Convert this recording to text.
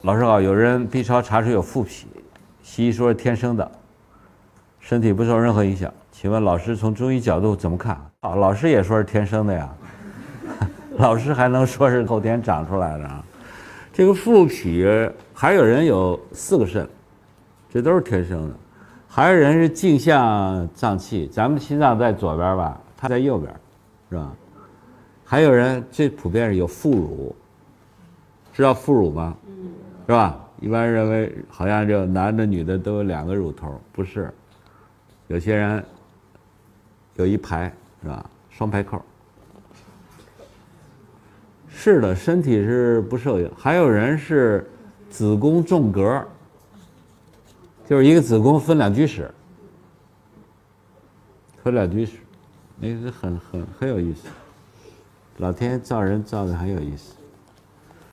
老师好，有人 B 超查出有腹癖，西医说是天生的，身体不受任何影响。请问老师从中医角度怎么看？啊，老师也说是天生的呀，老师还能说是后天长出来的啊？这个腹癖，还有人有4个肾，这都是天生的。还有人是镜像脏器，咱们心脏在左边吧，他在右边，是吧？还有人最普遍是有副乳，知道副乳吗？是吧？一般认为好像就男的女的都有2个乳头，不是，有些人有1排，是吧？双排扣。是的，身体是不受影响。还有人是子宫纵隔，就是一个子宫分2居室，分2居室，那个很有意思。老天造人造的很有意思。